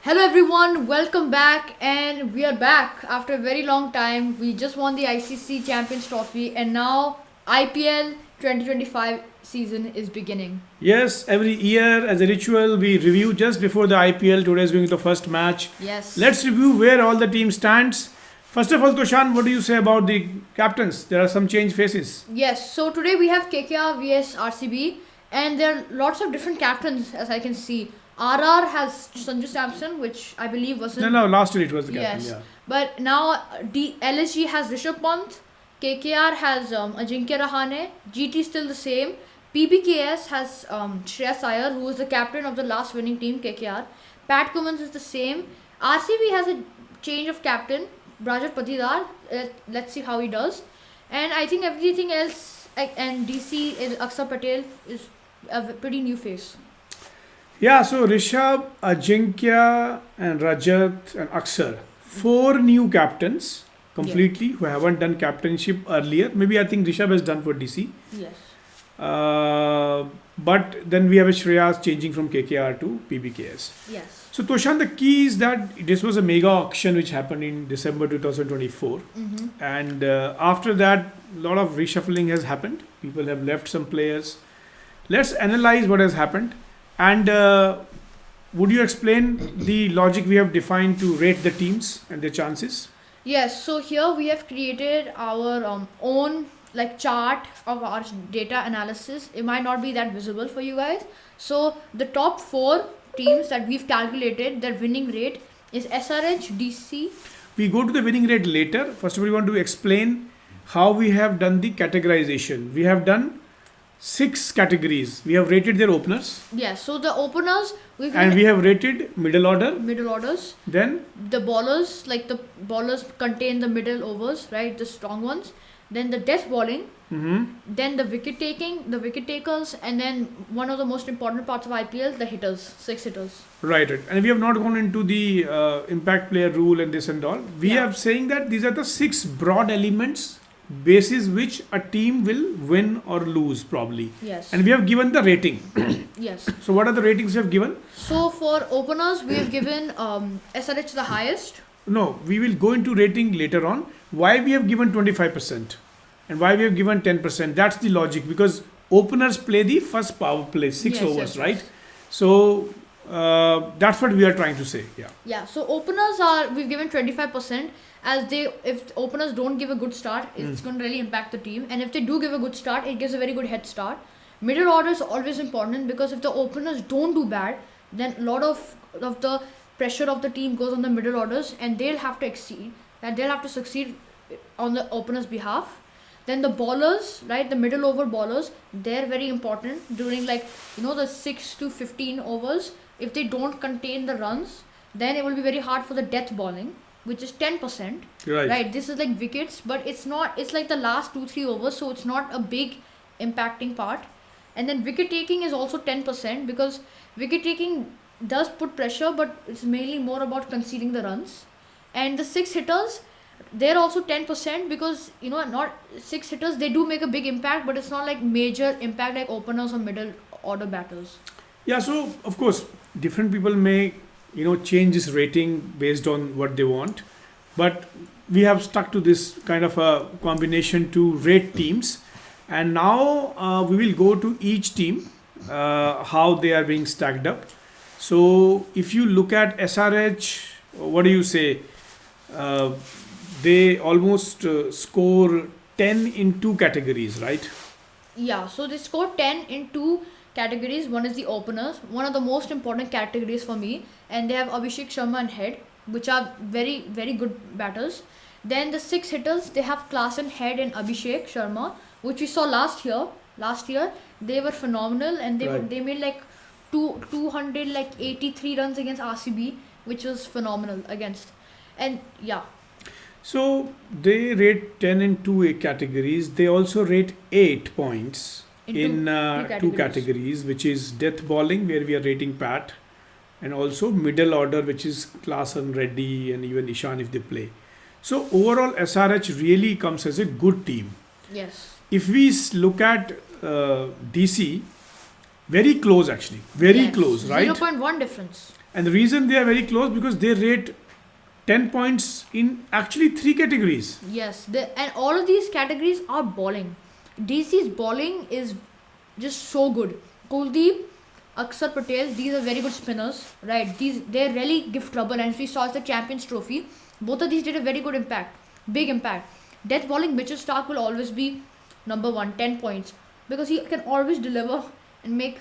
Hello everyone, welcome back, and we are back after a very long time. We just won the ICC Champions Trophy, and now IPL 2025 season is beginning. Yes, every year as a ritual, we review just before the IPL. Today is going to the first match. Yes. Let's review where all the team stands. First of all, Toshan, what do you say about the captains? There are some change faces. Yes, so today we have KKR vs RCB, and there are lots of different captains as I can see. RR has Sanju Samson, which I believe wasn't. No, last year it was the captain. Yes, Yeah. but now LSG has Rishabh Pant, KKR has Ajinkya Rahane, GT still the same. PBKS has Shreyas Iyer, who was the captain of the last winning team, KKR. Pat Cummins is the same. RCB has a change of captain, Rajat Patidar. Let's see how he does. And I think everything else, and DC is Aksar Patel is a pretty new face. Yeah, so Rishabh, Ajinkya, and Rajat and Aksar. Four new captains completely who haven't done captainship earlier. Maybe I think Rishabh has done for DC. Yes. But then we have a Shreyas changing from KKR to PBKS. Yes. So Toshan, the key is that this was a mega auction which happened in December 2024, and after that, a lot of reshuffling has happened. People have left some players. Let's analyze what has happened, and would you explain the logic we have defined to rate the teams and their chances? Yes, so here we have created our own chart of our data analysis. It might not be that visible for you guys. So the top four teams that we've calculated their winning rate is SRH, DC. We go to the winning rate later. First of all, we want to explain how we have done the categorization. We have done 6 categories. We have rated their openers. Yes, so the openers And we have rated middle order. middle orders. Then The bowlers, the bowlers contain the middle overs, right? The strong ones. Then the death bowling. Then the wicket taking, the wicket takers, and then one of the most important parts of IPL, the hitters, 6 hitters. right. And we have not gone into the impact player rule and this and all. We Yeah. are saying that these are the 6 broad elements basis which a team will win or lose probably. Yes. And we have given the rating. Yes. So what are the ratings we have given? So for openers, we have given SRH the highest. No, we will go into rating later on. Why we have given 25% and why we have given 10%. That's the logic, because openers play the first power play, 6 Yes, overs, yes, right? yes. So that's what we are trying to say. Yeah. Yeah. So openers we've given 25%, as if openers don't give a good start, it's going to really impact the team. And if they do give a good start, it gives a very good head start. Middle order is always important, because if the openers don't do bad, then a lot of the pressure of the team goes on the middle orders, and they'll have to succeed on the openers' behalf. Then the bowlers, right, the middle over bowlers, they're very important during the 6 to 15 overs. If they don't contain the runs, then it will be very hard for the death bowling, which is 10%. Right. This is like wickets, but it's not. It's like the last 2-3 overs, so it's not a big impacting part. And then wicket taking is also 10%, because wicket taking does put pressure, but it's mainly more about conceding the runs. And the 6 hitters, they're also 10%, because not 6 hitters, they do make a big impact, but it's not like major impact like openers or middle order batters. Yeah. So of course, different people may change this rating based on what they want, but we have stuck to this kind of a combination to rate teams. And now we will go to each team, how they are being stacked up. So if you look at SRH, what do you say? They almost score 10 in 2 categories, right? Yeah, so they scored 10 in 2 categories. One is the openers, one of the most important categories for me, and they have Abhishek Sharma and Head, which are very, very good batters. Then the 6 hitters, they have Klassen, Head, and Abhishek Sharma, which we saw last year. Last year, they were phenomenal, and Right. they made 283 runs against RCB, which was phenomenal against. And yeah, So they rate 10 in 2 categories. They also rate 8 points in in two 2 categories, which is death bowling, where we are rating Pat, and also middle order, which is Klassen, Reddy, and even Ishan if they play. So overall, SRH really comes as a good team. yes, If we look at DC, very close actually, very Yes. close, right? 0.1 difference. And the reason they are very close because they rate 10 points in actually 3 categories. Yes, and all of these categories are bowling. DC's bowling is just so good. Kuldeep, Akshar Patel, these are very good spinners, right? They really give trouble, and as we saw as the Champions Trophy, both of these did a very good impact, big impact. Death bowling, Mitchell Stark will always be number one, 10 points, because he can always deliver and make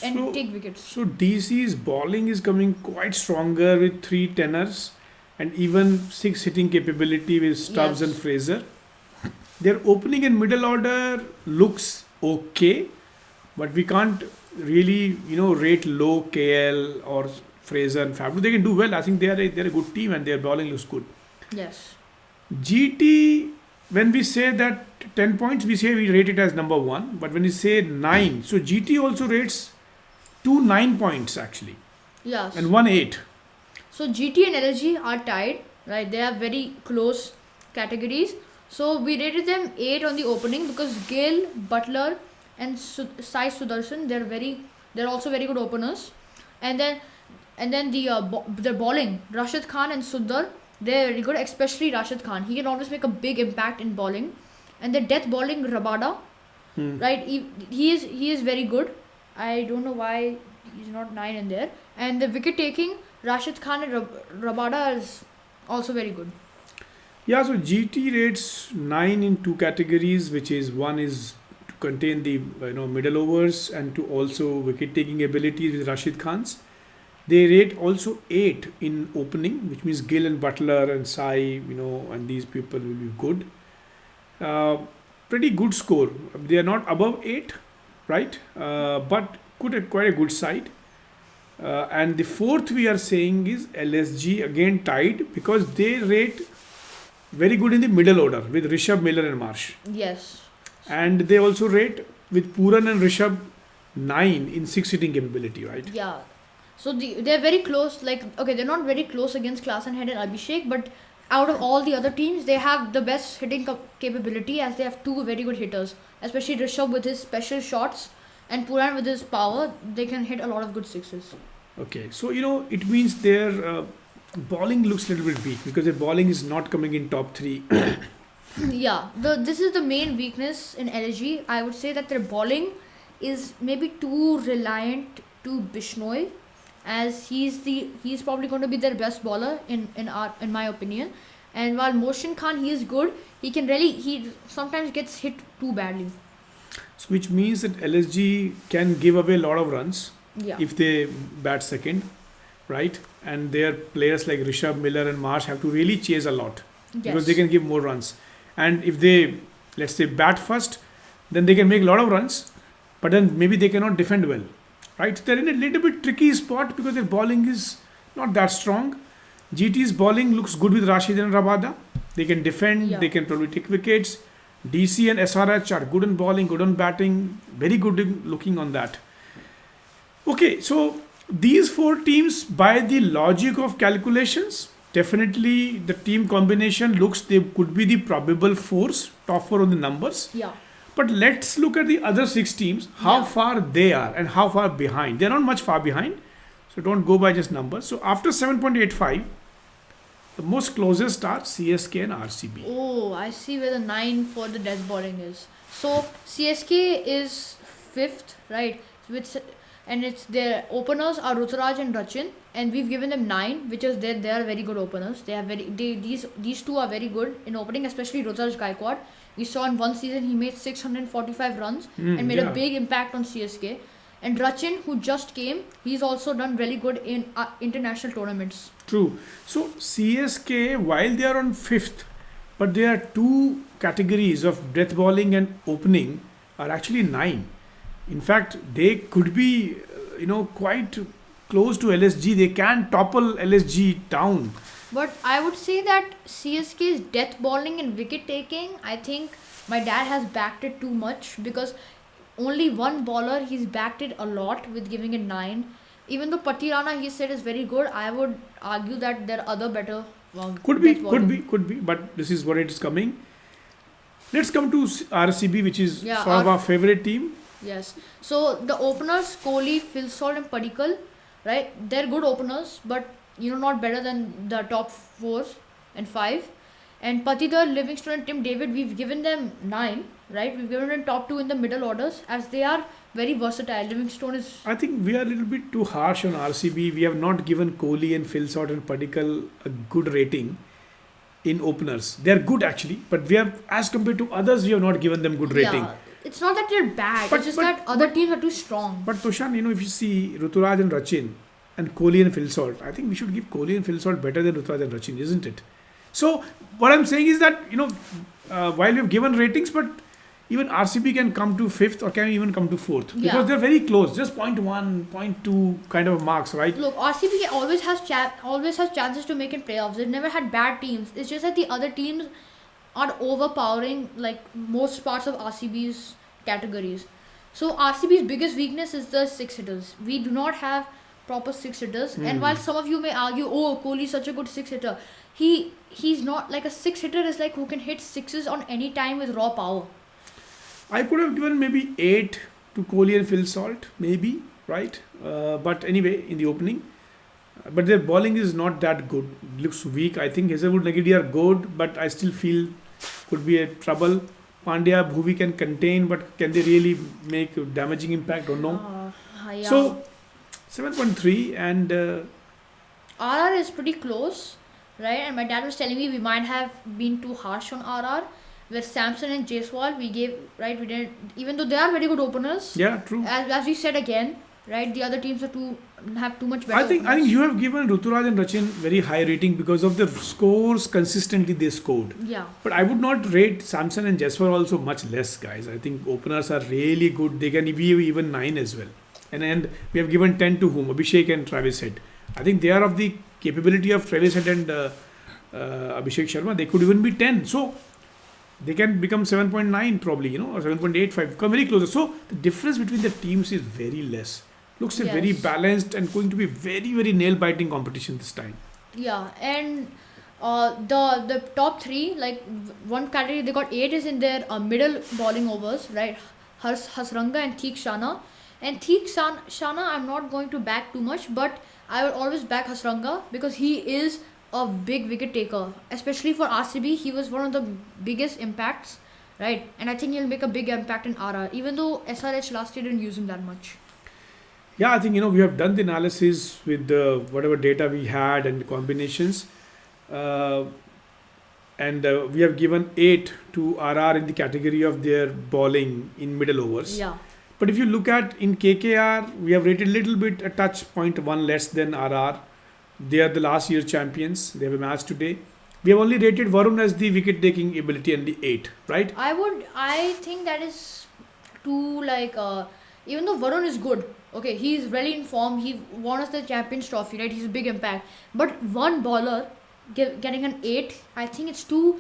and So, take wickets. so DC's bowling is coming quite stronger with 3 tenors and even 6 hitting capability with Stubbs Yes. and Fraser. Their opening and middle order looks okay, but we can't really, rate low KL or Fraser and Fabio. They can do well. I think they're a good team and their bowling looks good. Yes. GT, when we say that 10 points, we say we rate it as number one. But when we say 9, so GT also rates 2 9 points actually Yes. and 1 8. So GT and LSG are tied, right? They have very close categories. So we rated them 8 on the opening because Gill, Butler, and Sai Sudarshan, they're also very good openers. And then the bowling, Rashid Khan and Sundar, they're very good, especially Rashid Khan. He can always make a big impact in bowling. And the death bowling, Rabada, right? He is very good. I don't know why he's not 9 in there. And the wicket taking, Rashid Khan and Rabada is also very good. Yeah, so GT rates 9 in 2 categories, which is one is to contain the middle overs and to also wicket taking abilities with Rashid Khan's. They rate also 8 in opening, which means Gill and Butler and Sai, and these people will be good. Pretty good score. They are not above 8, right? But quite a good side. And the fourth we are saying is LSG, again tied because they rate very good in the middle order with Rishabh, Miller and Marsh. Yes. And they also rate with Puran and Rishabh 9 in 6 hitting capability, right? Yeah. So they're very close. Like, okay, they're not very close against Klassen Head and Abhishek, but out of all the other teams, they have the best hitting capability as they have 2 very good hitters, especially Rishabh with his special shots and Puran with his power. They can hit a lot of good sixes. Okay, so it means their bowling looks a little bit weak because their bowling is not coming in top 3. Yeah, this is the main weakness in LSG. I would say that their bowling is maybe too reliant to Bishnoi, as he's probably going to be their best bowler in my opinion. And while Mohsin Khan, he is good, he sometimes gets hit too badly. So which means that LSG can give away a lot of runs Yeah. if they bat second, right? And their players like Rishabh, Miller and Marsh have to really chase a lot because they can give more runs. And if they, let's say, bat first, then they can make a lot of runs, but then maybe they cannot defend well, right? They're in a little bit tricky spot because their bowling is not that strong. GT's bowling looks good with Rashid and Rabada. They can defend, Yeah. they can probably take wickets. DC and SRH are good in bowling, good on batting, very good in looking on that. Okay, so these 4 teams, by the logic of calculations, definitely the team combination looks they could be the probable force, top 4 on the numbers. Yeah. But let's look at the other 6 teams, how Yeah. far they are and how far behind. They're not much far behind, so don't go by just numbers. So after 7.85, the most closest are CSK and RCB. Oh, I see where the 9 for the death bowling is. So CSK is 5th, right? And it's their openers are Ruturaj and Rachin, and we've given them 9, which is they are very good openers. These two are very good in opening, especially Ruturaj Gaikwad. We saw in one season he made 645 runs and made a big impact on CSK. And Rachin, who just came, he's also done really good in international tournaments. True. So CSK, while they are on 5th, but there are 2 categories of death bowling and opening are actually 9. In fact, they could be, quite close to LSG. They can topple LSG down. But I would say that CSK's death bowling and wicket taking, I think my dad has backed it too much because only one bowler he's backed it a lot with giving it 9. Even though Patirana he said is very good, I would argue that there are other better Could be. But this is what it is coming. Let's come to RCB, which is Yeah, sort of our favorite team. Yes. So the openers, Kohli, Phil Salt, and Padikkal, right? They're good openers, but not better than the top four and five. And Patidar, Livingston, and Tim David, we've given them nine, right? We've given them top two in the middle orders as they are very versatile. Livingstone is I think we are a little bit too harsh on RCB. We have not given Kohli and Phil Salt and Padikkal a good rating in openers. They are good actually, but we have, as compared to others, we have not given them good rating. yeah. It's not that they're bad. But- it's just but- that other teams are too strong. But Toshan, if you see Ruturaj and Rachin and Kohli and Phil Salt, I think we should give Kohli and Phil Salt better than Ruturaj and Rachin, isn't it? So what I'm saying is that while we've given ratings, but even RCB can come to fifth or can even come to fourth because Yeah. they're very close, just 0.1, 0.2 kind of marks, right? Look, RCB always has chances to make it playoffs. They've never had bad teams. It's just that the other teams are overpowering like most parts of RCB's categories. So RCB's biggest weakness is the six hitters. We do not have proper six hitters. And while some of you may argue, oh, Kohli is such a good six hitter, he's not. Like a six hitter is like who can hit sixes on any time with raw power. I could have given maybe 8 to Kohli and Phil Salt, maybe, right? But anyway, in the opening. But their bowling is not that good. Looks weak. I think Hazelwood, Nagidi are good, but I still feel could be a trouble. Pandya, Bhuvi can contain, but can they really make a damaging impact? Don't know. Yeah. So 7.3 and RR is pretty close, right? And my dad was telling me we might have been too harsh on RR. Where Samson and Jaiswal we didn't, even though they are very good openers. yeah, true. As we said again, right? The other teams have too much better. I think openers. you have given Ruturaj and Rachin very high rating because of the scores consistently they scored. Yeah. But I would not rate Samson and Jasper also much less, guys. I think openers are really good. They can be even 9 as well. And we have given 10 to whom? Abhishek and Travis Head. I think they are of the capability of Travis Head and Abhishek Sharma. They could even be 10. So they can become 7.9 probably, or 7.85. Come very close. So the difference between the teams is very less. Looks a very Yes. balanced and going to be very, very nail-biting competition this time. Yeah, and the top three, like one category they got 8 is in their middle bowling overs, right? Hasranga and Theek Shana. And Theek Shana, I'm not going to back too much, but I will always back Hasranga because he is a big wicket taker, especially for RCB. He was one of the biggest impacts, right? And I think he'll make a big impact in RR, even though SRH last year didn't use him that much. Yeah, I think we have done the analysis with the whatever data we had and combinations, and we have given 8 to RR in the category of their bowling in middle overs. Yeah. But if you look at in KKR, we have rated little bit a touch 0.1 less than RR. They are the last year champions. They have a match today. We have only rated Varun as the wicket taking ability and the 8, right? I think that is too even though Varun is good, okay, he's really in form, he won us the Champions Trophy, right? He's a big impact. But one bowler getting an 8, I think it's too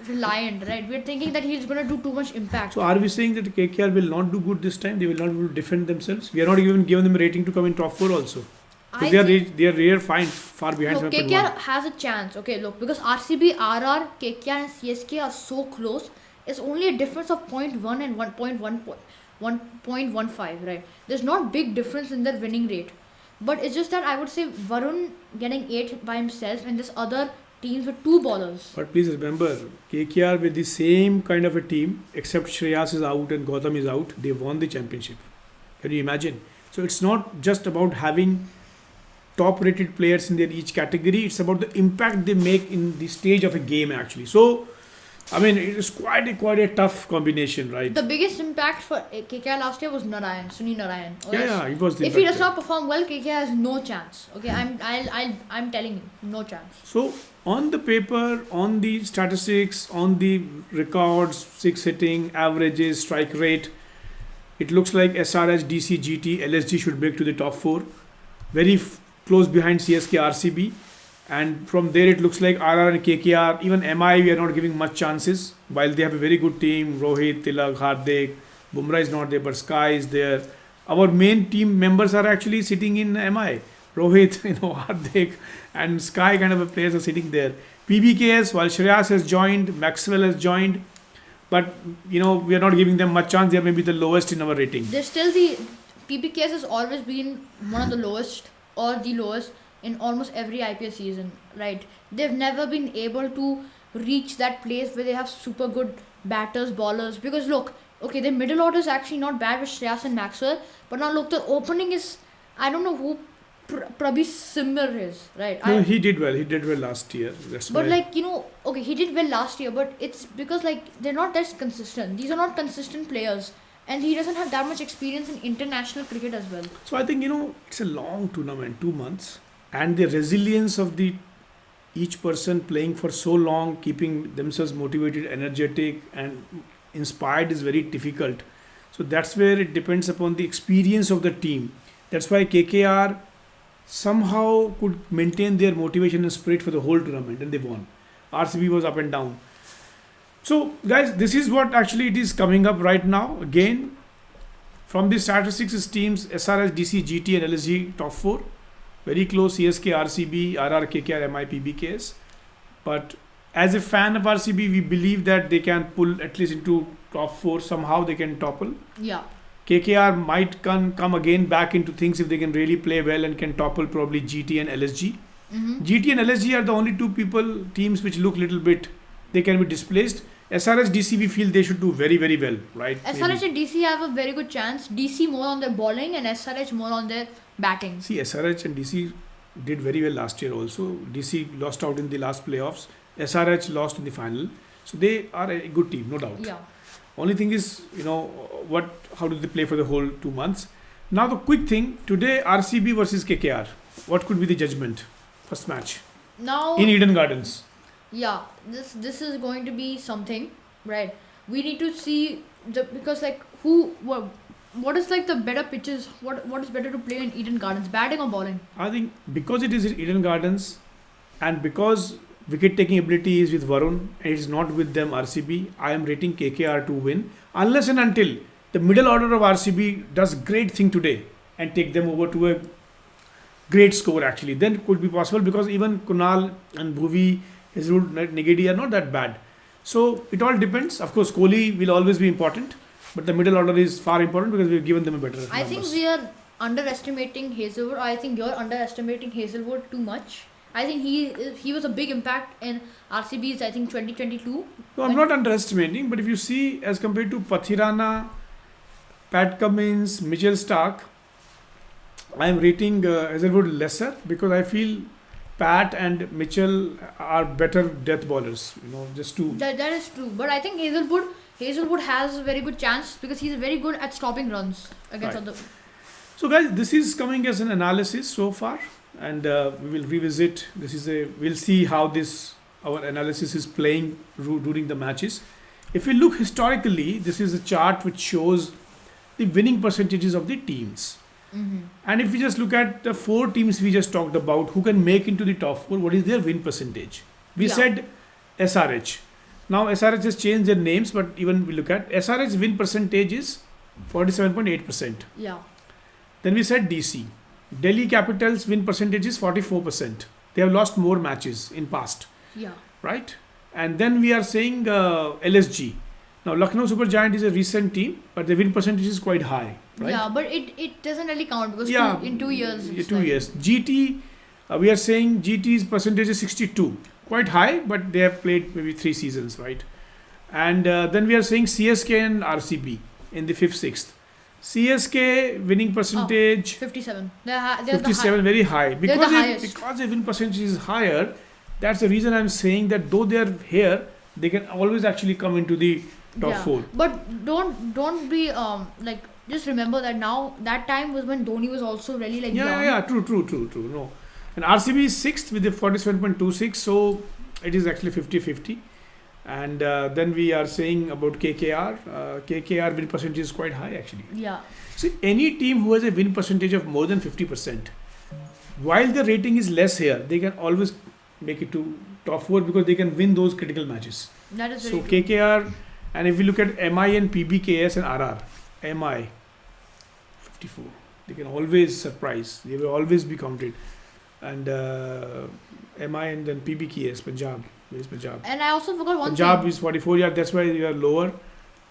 reliant, right? We're thinking that he's going to do too much impact. So are we saying that KKR will not do good this time? They will not be able to defend themselves? We are not even giving them a rating to come in top 4 also. So I they think, are rare finds far behind look, 7.1. KKR has a chance, okay, look, because RCB, RR, KKR and CSK are so close. It's only a difference of 0.1 and 1.15, right? There's not big difference in their winning rate. But it's just that I would say Varun getting 8 by himself and this other teams with 2 bowlers. But please remember, KKR with the same kind of a team, except Shreyas is out and Gautam is out, they won the championship. Can you imagine? So it's not just about having top rated players in their each category, it's about the impact they make in the stage of a game actually. So, I mean, it is quite a tough combination, right? The biggest impact for KKR last year was Sunil Narayan. Yeah, it was the If he impact does not perform well, KKR has no chance. Okay, I'm telling you, no chance. So on the paper, on the statistics, on the records, 6 hitting, averages, strike rate, it looks like SRH, DC, GT, LSG should break to the top 4. Very close behind CSK, RCB. And from there it looks like RR and KKR, even MI we are not giving much chances. While they have a very good team, Rohit, Tilak, Hardik, Bumrah is not there, but Sky is there. Our main team members are actually sitting in MI. Rohit, Hardik and Sky kind of players are sitting there. PBKS, while Shreyas has joined, Maxwell has joined, but we are not giving them much chance. They are maybe the lowest in our rating. There's still the PPKs has always been one of the lowest or the lowest in almost every IPL season, right? They've never been able to reach that place where they have super good batters, bowlers. Because look, okay, the middle order is actually not bad with Shreyas and Maxwell, but now look, the opening is, I don't know who Prabhi Simmer is, right? No, he did well. He did well last year. That's But why. okay, he did well last year, but it's because they're not that consistent. These are not consistent players, and he doesn't have that much experience in international cricket as well. So I think it's a long tournament, 2 months, and the resilience of the each person playing for so long, keeping themselves motivated, energetic, and inspired is very difficult. So that's where it depends upon the experience of the team. That's why KKR somehow could maintain their motivation and spirit for the whole tournament, and they won. RCB was up and down. So guys, this is what actually it is coming up right now. Again, from the statistics teams, SRH, DC, GT and LSG top 4. Very close, CSK, RCB, RR, KKR, MI, PBKs. But as a fan of RCB, we believe that they can pull at least into top 4. Somehow they can topple. Yeah. KKR might come again back into things if they can really play well and can topple probably GT and LSG. GT and LSG are the only two teams which look little bit, they can be displaced. SRH, DC, we feel they should do very, very well, right? SRH and DC have a very good chance. DC more on their bowling and SRH more on their batting. See, SRH and DC did very well last year also. DC lost out in the last playoffs. SRH lost in the final. So they are a good team, no doubt. Yeah. Only thing is, how do they play for the whole 2 months? Now the quick thing, today RCB versus KKR. What could be the judgment? First match. Now In Eden Gardens. Yeah, this is going to be something, right? We need to see because what is the better pitches? What is better to play in Eden Gardens, batting or bowling? I think because it is in Eden Gardens and because wicket taking ability is with Varun and it is not with them RCB, I am rating KKR to win unless and until the middle order of RCB does great thing today and take them over to a great score actually. Then it could be possible because even Kunal and Bhuvi, Hazelwood, Nigedi are not that bad. So it all depends. Of course, Kohli will always be important, but the middle order is far important because we've given them a better I think we are underestimating Hazelwood. I think you're underestimating Hazelwood too much. I think he was a big impact in RCB's 2022. No, I'm not underestimating, but if you see as compared to Pathirana, Pat Cummins, Mitchell Stark, I am rating Hazelwood lesser because I feel Pat and Mitchell are better death bowlers. Just to That is true, but I think Hazelwood has a very good chance because he's very good at stopping runs against Right. other. So guys, this is coming as an analysis so far, and we will revisit. We'll see how our analysis is playing during the matches. If we look historically, this is a chart which shows the winning percentages of the teams. And if we just look at the 4 teams we just talked about who can make into the top 4, what is their win percentage? We said SRH. Now SRH has changed their names, but even we look at SRH win percentage is 47.8%. Yeah. Then we said DC. Delhi Capitals win percentage is 44%. They have lost more matches in past. Yeah. Right? And then we are saying LSG. Now Lucknow Super Giant is a recent team, but the win percentage is quite high. Right? Yeah, but it doesn't really count because in 2 years. Yeah, it's 2 years. GT, we are saying GT's percentage is 62. Quite high, but they have played maybe 3 seasons, right? And then we are saying CSK and RCB in the 5th, 6th. CSK winning percentage 57. They're 57, very high. They're the highest. Because the win percentage is higher, that's the reason I'm saying that though they are here, they can always actually come into the top 4. But don't be just remember that now that time was when Dhoni was also really young. Yeah, true. No. And RCB is 6th with the 47.26, so it is actually 50-50. And then we are saying about KKR. KKR win percentage is quite high actually. Yeah. See, any team who has a win percentage of more than 50%, while the rating is less here, they can always make it to top 4 because they can win those critical matches. That is So very true. KKR, and if we look at MI and PBKS and RR, MI 54, they can always surprise. They will always be counted. And MI and then PBKS, Punjab. Where is Punjab? And I also forgot one Punjab thing. is 44 yard, that's why you are lower.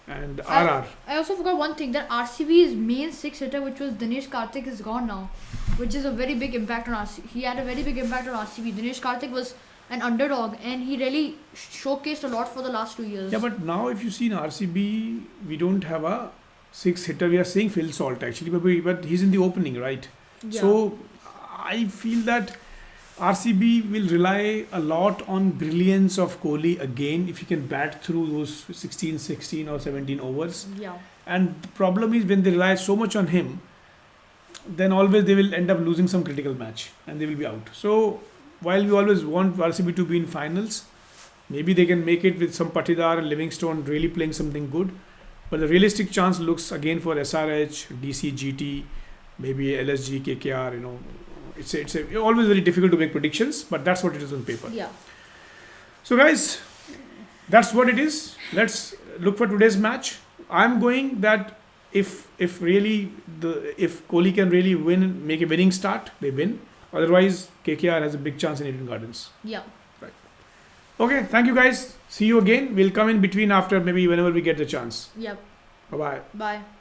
And RR. I also forgot one thing, that RCB's main six hitter, which was Dinesh Karthik, is gone now, which is a very big impact on RCB. He had a very big impact on RCB. Dinesh Karthik was an underdog and he really showcased a lot for the last 2 years. Yeah, but now if you see in RCB, we don't have a six hitter. We are saying Phil Salt actually, but he's in the opening, right? Yeah. So I feel that RCB will rely a lot on brilliance of Kohli again if he can bat through those 16 or 17 overs. Yeah. And the problem is when they rely so much on him, then always they will end up losing some critical match and they will be out. So while we always want RCB to be in finals, maybe they can make it with some Patidar and Livingstone really playing something good. But the realistic chance looks again for SRH, DC, GT, maybe LSG, KKR. You know, it's always very difficult to make predictions, but that's what it is on paper. Yeah. So guys, that's what it is. Let's look for today's match. I'm going that if Kohli can really win, make a winning start, they win. Otherwise, KKR has a big chance in Eden Gardens. Yeah. Okay, thank you guys. See you again. We'll come in between after maybe whenever we get the chance. Yep. Bye bye. Bye.